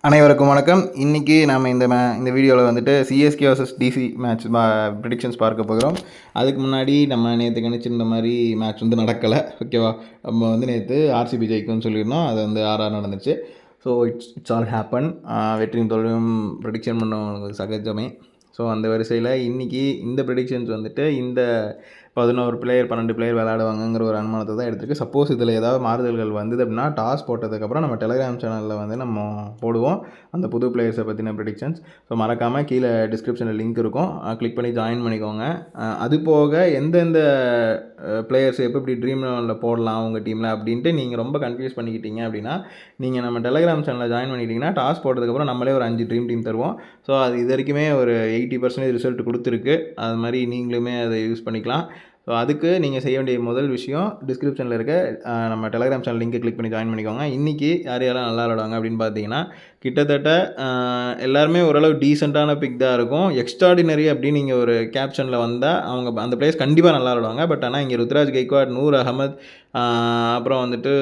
அனைவருக்கும் வணக்கம். இன்றைக்கி நம்ம இந்த வீடியோவில் வந்துட்டு CSK vs DC match predictions பார்க்க போகிறோம். அதுக்கு முன்னாடி நம்ம நேற்று கணிச்சிருந்த மாதிரி மேட்ச் வந்து நடக்கலை, ஓகேவா? நம்ம வந்து நேற்று ஆர்சிபி ஜெயிக்கும்னு சொல்லியிருந்தோம். அது வந்து 6 நடந்துச்சு. So it's all happen. வெற்றியும் தோல்வியும் ப்ரிடிக்ஷன் பண்ணவங்களுக்கு சகஜமே. ஸோ அந்த வரிசையில் இன்றைக்கி இந்த ப்ரிடிக்ஷன்ஸ் வந்துட்டு இந்த 11 பிளேயர் 12 பிளேயர் விளையாடுவாங்கங்கிற ஒரு அனுமானத்தை தான் எடுத்துருக்கு. சப்போஸ் இதில் ஏதாவது மாறுதல்கள் வந்தது அப்படின்னா டாஸ் போட்டதுக்கப்புறம் நம்ம டெலிகிராம் சேனலில் வந்து நம்ம போடுவோம் அந்த புது பிளேயர்ஸை பற்றின ப்ரிடிக்ஷன்ஸ். ஸோ மறக்காமல் கீழே டிஸ்கிரிப்ஷனில் லிங்க் இருக்கும், கிளிக் பண்ணி ஜாயின் பண்ணிக்கோங்க. அது போக எந்தெந்த பிளேயர்ஸ் எப்படி ட்ரீம் லெவலில் போடலாம் உங்கள் டீமில் அப்படின்ட்டு நீங்கள் ரொம்ப கன்ஃபியூஸ் பண்ணிக்கிட்டீங்க அப்படின்னா நீங்கள் நம்ம டெலிகிராம் சேனலில் ஜாயின் பண்ணிக்கிட்டிங்கன்னா டாஸ் போட்டதுக்கப்புறம் நம்மளே ஒரு 5 ட்ரீம் டீம் தருவோம். ஸோ அது இது வரைக்குமே ஒரு 80% ரிசல்ட் கொடுத்துருக்கு. அது மாதிரி நீங்களுமே அதை யூஸ் பண்ணிக்கலாம். ஸோ அதுக்கு நீங்கள் செய்ய வேண்டிய முதல் விஷயம் டிஸ்கிரிப்ஷனில் இருக்க நம்ம டெலிகிராம் சேனல் லிங்கை கிளிக் பண்ணி ஜாயின் பண்ணிக்கோங்க. இன்றைக்கி யார் யாரெல்லாம் நல்லா விளாடுவாங்க அப்படின்னு பார்த்தீங்கன்னா கிட்டத்தட்ட எல்லாருமே ஓரளவு டீசெண்டான பிக் தான் இருக்கும். எக்ஸ்ட்ராடினரி அப்படின்னு நீங்கள் ஒரு கேப்ஷனில் வந்தால் அவங்க அந்த பிளேயர்ஸ் கண்டிப்பாக நல்லா விளாடுவாங்க. பட் ஆனால் இங்கே ருத்ராஜ் கெய்க்வாட், நூர் அகமத், அப்புறம் வந்துட்டு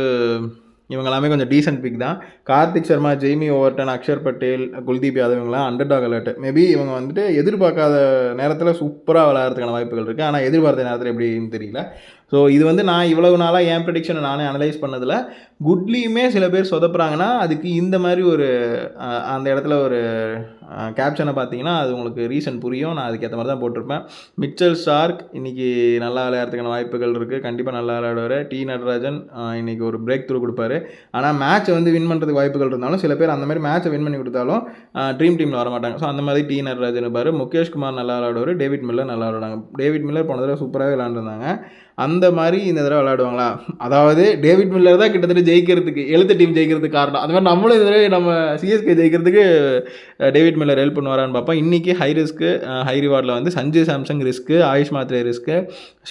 இவங்க எல்லாமே கொஞ்சம் டீசென்ட் பிக் தான். கார்த்திக் சர்மா, ஜெய்மி ஓவர்டன், அக்ஷர் பட்டேல், குல்தீப் யாதவ் இவங்களாம் அண்டர்டாக் அலர்ட். மேபி இவங்க வந்துட்டு எதிர்பார்க்காத நேரத்தில் சூப்பராக விளையாடுறதுக்கான வாய்ப்புகள் இருக்குது. ஆனால் எதிர்பார்த்த நேரத்தில் எப்படின்னு தெரியல. ஸோ இது வந்து நான் இவ்வளவு நாளாக என் ப்ரெடிக்ஷனை நானே அனலைஸ் பண்ணதில் குட்லியுமே சில பேர் சொதப்புறாங்கன்னா அதுக்கு இந்த மாதிரி ஒரு அந்த இடத்துல ஒரு கேப்ஷனை பார்த்தீங்கன்னா அது உங்களுக்கு ரீசன் புரியும். நான் அதுக்கேற்ற மாதிரி தான் போட்டிருப்பேன். மிச்சல் ஸ்டார்க் இன்றைக்கி நல்லா விளையாடுறதுக்கான வாய்ப்புகள் இருக்குது. கண்டிப்பாக நல்லா விளையாடுவார். டி நடராஜன் இன்றைக்கி ஒரு பிரேக் த்ரூ கொடுப்பாரு. ஆனால் மேட்ச்சை வந்து வின் பண்ணுறதுக்கு வாய்ப்புகள் இருந்தாலும் சில பேர் அந்த மாதிரி மேட்ச்சை வின் பண்ணி கொடுத்தாலும் ட்ரீம் டீமில் வர மாட்டாங்க. ஸோ அந்த மாதிரி டி நடராஜன் இருப்பார். முகேஷ் குமார் நல்லா விளையாடுவார். டேவிட் மில்லர் நல்லா விளையாடுவாங்க. டேவிட் மில்லர் போன தடவை சூப்பராகவே விளையாண்டுருந்தாங்க. அந்த மாதிரி இந்த தடவை விளையாடுவாங்களா? அதாவது டேவிட் மில்லர் தான் கிட்டத்தட்ட ஜெயிக்கிறதுக்கு எழுத்த டீம் ஜெயிக்கிறதுக்கு காரணம். அது மாதிரி நம்மளும் இந்த தடவை நம்ம சிஎஸ்கே ஜெயிக்கிறதுக்கு டேவிட் மில்லர் ஹெல்ப் பண்ணுவாரான்னு பார்ப்போம். இன்றைக்கி ஹை ரிஸ்க்கு ஹை ரிவார்டில் வந்து சஞ்சு சாம்சங் ரிஸ்க்கு, ஆயுஷ் மாத்ரே ரிஸ்க்கு,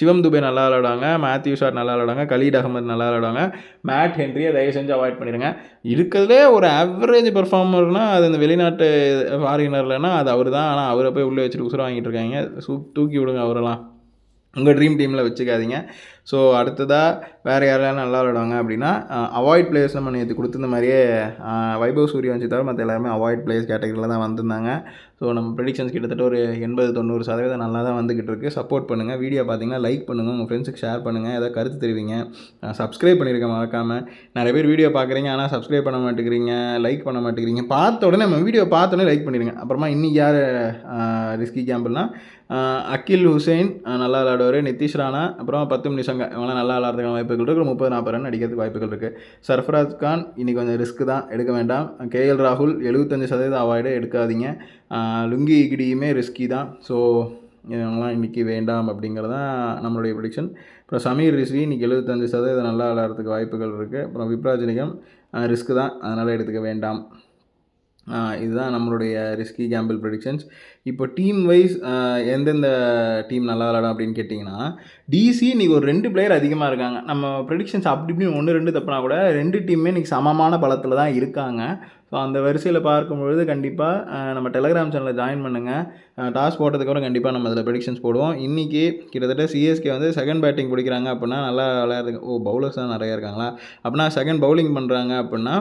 சிவம் துபே நல்லா விளையாடுவாங்க, மேத்யூ ஷாட் நல்லா விளையாடுவாங்க, கலீட் அகமது நல்லா விளையாடுவாங்க, மேட் ஹென்ரியை தயவு செஞ்சு அவாய்ட் பண்ணிடுங்க. இருக்கிறதுலே ஒரு ஆவரேஜ் பெர்ஃபார்மர்னால் அது இந்த வெளிநாட்டு ஃபாரினர்லன்னா அது அவர் தான். ஆனால் அவரை போய் உள்ளே வச்சுட்டு உசுர வாங்கிட்டு இருக்காங்க. தூக்கி விடுங்க அவரெல்லாம், உங்கள் ட்ரீம் டீமில் வச்சுக்காதீங்க. ஸோ அடுத்ததாக வேறு யாரெல்லாம் நல்லா விளையாடுவாங்க அப்படின்னா அவாய்ட் பிளேயர்ஸ் நம்ம நேற்று கொடுத்துருந்த மாதிரியே வைபவ் சூரியவன்சி தவிர மற்ற எல்லாருமே அவாய்ட் பிளேயர்ஸ் கேட்டகரியில் தான் வந்திருந்தாங்க. ஸோ நம்ம ப்ரெடிக்ஷன்ஸ் கிட்டத்தட்ட ஒரு 80-90% நல்லா தான் வந்துக்கிட்டு இருக்குது. சப்போர்ட் பண்ணுங்கள். வீடியோ பார்த்தீங்கன்னா லைக் பண்ணுங்கள், உங்கள் ஃப்ரெண்ட்ஸுக்கு ஷேர் பண்ணுங்கள், ஏதாவது கருத்து தெரிவிங்க. சப்ஸ்கிரைப் பண்ணியிருக்கேன் மறக்காமல். நிறைய பேர் வீடியோ பார்க்குறீங்க ஆனால் சப்ஸ்கிரைப் பண்ண மாட்டேங்கிறீங்க, லைக் பண்ண மாட்டேங்கிறீங்க. பார்த்த உடனே நம்ம வீடியோ பார்த்தோன்னே லைக் பண்ணிடுங்க. அப்புறமா இன்றைக்கி யார் ரிஸ்கி கேம்பிள்னால் அகில் ஹுசைன் நல்லா விளையாடுவார், நிதிஷ் ராணா, அப்புறம் 10 நிமிஷங்க இவங்களாம் நல்லா விளையாடுறதுக்கான வாய்ப்புகள் இருக்குது. 30-40 ரன் அடிக்கிறதுக்கு வாய்ப்புகள் இருக்குது. சர்ஃபராஜ் கான் இன்றைக்கி கொஞ்சம் ரிஸ்க்கு தான், எடுக்க வேண்டாம். கேஎல் ராகுல் 75% அவாய்டு, எடுக்காதீங்க. லுங்கி இகிடியுமே ரிஸ்கி தான். ஸோ இவங்களாம் இன்றைக்கி வேண்டாம் அப்படிங்கிறது தான் நம்மளுடைய ப்ரெடிக்ஷன். அப்புறம் சமீர் ரிஸ்வி இன்றைக்கி 75% நல்லா விளையாடுறதுக்கு வாய்ப்புகள் இருக்குது. அப்புறம் விப்ராஜ் நிகம் ரிஸ்க்கு தான், அதனால் எடுத்துக்க வேண்டாம். இதுதான் நம்மளுடைய ரிஸ்கி கேம்பிள் ப்ரெடிக்ஷன்ஸ். இப்போ டீம் வைஸ் எந்தெந்த டீம் நல்லா விளையாடும் அப்படின்னு கேட்டிங்கன்னா டிசி இன்றைக்கி ஒரு 2 பிளேயர் அதிகமாக இருக்காங்க. நம்ம ப்ரெடிக்ஷன்ஸ் அப்படி இப்படின்னு 1-2 தப்புனா கூட 2 டீமுமே இன்றைக்கி சமமான பலத்தில் தான் இருக்காங்க. ஸோ அந்த வரிசையில் பார்க்கும்பொழுது கண்டிப்பாக நம்ம டெலிகிராம் சேனலில் ஜாயின் பண்ணுங்கள். டாஸ் போட்டதுக்கப்புறம் கண்டிப்பாக நம்ம அதில் ப்ரெடிக்ஷன்ஸ் போடுவோம். இன்றைக்கி கிட்டத்தட்ட சிஎஸ்கே வந்து செகண்ட் பேட்டிங் பிடிக்கிறாங்க அப்படின்னா நல்லா விளையாடுறதுக்கு பவுலர்ஸ் தான் நிறையா இருக்காங்களா அப்படின்னா செகண்ட் பவுலிங் பண்ணுறாங்க அப்படின்னா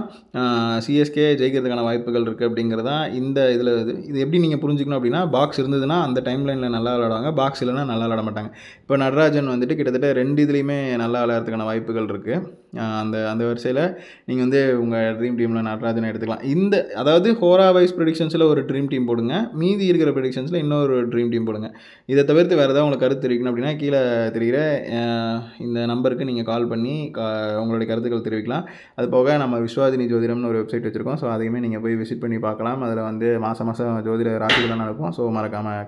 சிஎஸ்கே ஜெயிக்கிறதுக்கான வாய்ப்புகள் இருக்குது அப்படிங்கிறது தான் இந்த இதில் இது எப்படி நீங்கள் புரிஞ்சுக்கணும் அப்படின்னா பாக்ஸ் இருந்ததுன்னா அந்த டைம் லைனில் நல்லா விளையாடுவாங்க, பாக்ஸ் இல்லைன்னா நல்லா விளையாட மாட்டாங்க. இப்போ நடராஜன் வந்துட்டு கிட்டத்தட்ட 2 இதுலேயுமே நல்லா விளையாடுறதுக்கான வாய்ப்புகள் இருக்குது. அந்த வரிசையில் நீங்கள் வந்து உங்கள் ட்ரீம் டீமில் நடராஜனை எடுத்துக்கலாம். அதாவது ஹோரா வைஸ் ப்ரெடிக்ஷன்ஸில் ஒரு ட்ரீம் டீம் போடுங்க, மீதி இருக்கிற ப்ரெடிக்ஷன்ஸில் இன்னொரு ட்ரீம் டீம் போடுங்க. இதை தவிர்த்து வேறு ஏதாவது உங்களுக்கு கருத்து தெரிவிக்கணும் அப்படின்னா கீழே தெரிகிற இந்த நம்பருக்கு நீங்கள் கால் பண்ணி உங்களுடைய கருத்துக்கள் தெரிவிக்கலாம். அது போக நம்ம விஸ்வாதினி ஜோதிடம்னு ஒரு வெப்சைட் வச்சுருக்கோம். ஸோ அதையுமே நீங்கள் போய் விசிட் பண்ணி பார்க்கலாம். அதில் வந்து மாதம் ஜோதிட ராசிகளாக நடக்கும். ஸோ மறக்காமல்